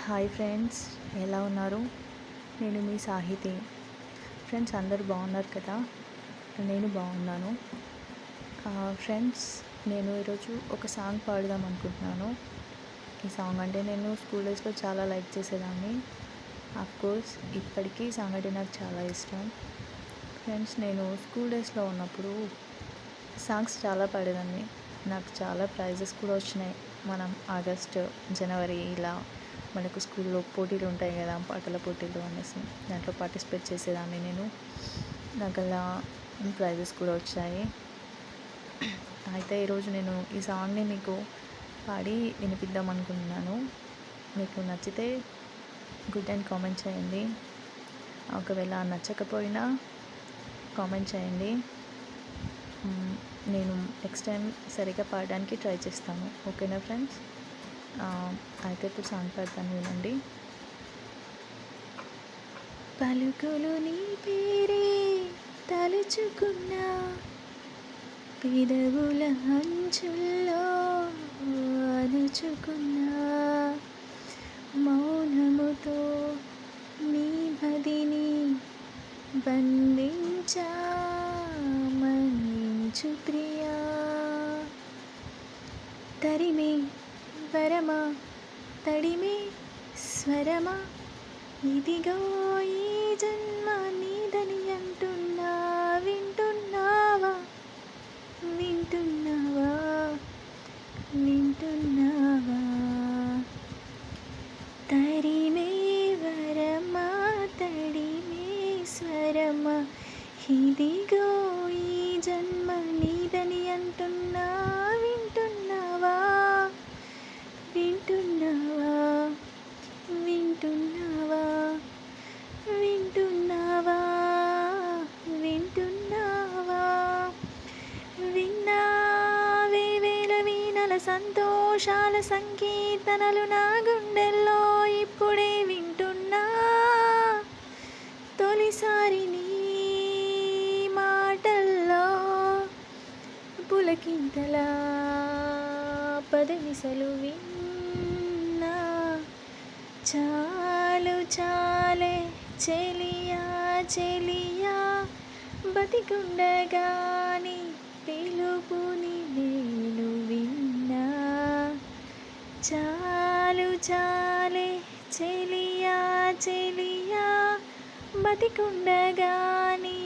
Hi friends, ఎలా ఉన్నారు? నేను మీ సాహితి. ఫ్రెండ్స్ అందరూ బాగున్నారు కదా? నేను బాగున్నాను. ఫ్రెండ్స్, నేను ఈరోజు ఒక సాంగ్ పాడదాం అనుకుంటున్నాను. ఈ సాంగ్ అంటే నేను స్కూల్ డేస్లో చాలా లైక్ చేసేదాన్ని. కోర్స్ ఇప్పటికీ ఈ సాంగ్ అంటే నాకు చాలా ఇష్టం. ఫ్రెండ్స్, నేను స్కూల్ డేస్లో ఉన్నప్పుడు సాంగ్స్ చాలా పాడేదాన్ని. నాకు చాలా ప్రైజెస్ కూడా వచ్చినాయి. మనం ఆగస్ట్, జనవరి ఇలా మనకు స్కూల్లో పోటీలు ఉంటాయి కదా, పాటల పోటీలు అనేసి దాంట్లో పార్టిసిపేట్ చేసేదాన్ని నేను. నాకు అలా ప్రైజెస్ కూడా వచ్చాయి. అయితే ఈరోజు నేను ఈ సాంగ్ని మీకు పాడి వినిపిద్దాం అనుకుంటున్నాను. మీకు నచ్చితే గుడ్ అండ్ కామెంట్ చేయండి. ఒకవేళ నచ్చకపోయినా కామెంట్ చేయండి. నేను నెక్స్ట్ టైం సరిగ్గా పాడడానికి ట్రై చేస్తాను. ఓకేనా ఫ్రెండ్స్? అయితే ఇప్పుడు సాంగ్ పాడతాను, వినండి. పలుకులు నీ పేరే తలుచుకున్నా, పెదవుల అంచుల్లో అనుచుకున్నా, మౌనముతో నీ మదిని బంధించా, మన్నించు ప్రియా. తరిమే వరమా, తడిమే స్వరమా, ఇదిగో ఈ జన్మ నీదని అంటున్నా, వింటున్నావా, వింటున్నావా, వింటున్నావా. తరిమే వరమా, తడిమే స్వరమా, ఇదిగో ఈ జన్మ నీదని అంటున్నా, వింటున్నావా, వింటున్నావా, వింటున్నావా, వింటున్నావా, వింటున్నావా. విన్నావే వేల వీణల సంతోషాల సంకీర్తనలు నా గుండెల్లో ఇప్పుడే వింటున్నా. తొలిసారి నీ మాటల్లో పులకింతల పదవిసలు విన్నా. చాలు చాలే చెలియా, చెలియా, బతికుండగాని పిలుపుని నేను విన్నా. చాలు చాలే చెలియా, చెలియా, బతికుండగాని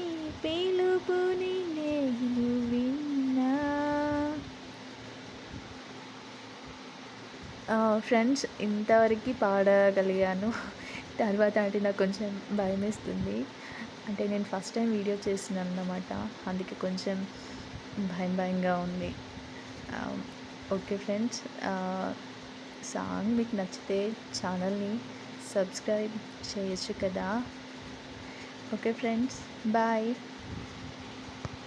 పిలుపుని నేను విన్నా. ఫ్రెండ్స్, ఇంతవరకు పాడగలిగాను. తర్వాత అంటే నాకు కొంచెం భయం వేస్తుంది. అంటే నేను ఫస్ట్ టైం వీడియో చేస్తున్నాను అన్నమాట, అందుకే కొంచెం భయంగా ఉంది. ఓకే ఫ్రెండ్స్, సాంగ్ మీకు నచ్చితే ఛానల్ని సబ్స్క్రైబ్ చేయొచ్చు కదా. Okay friends, bye.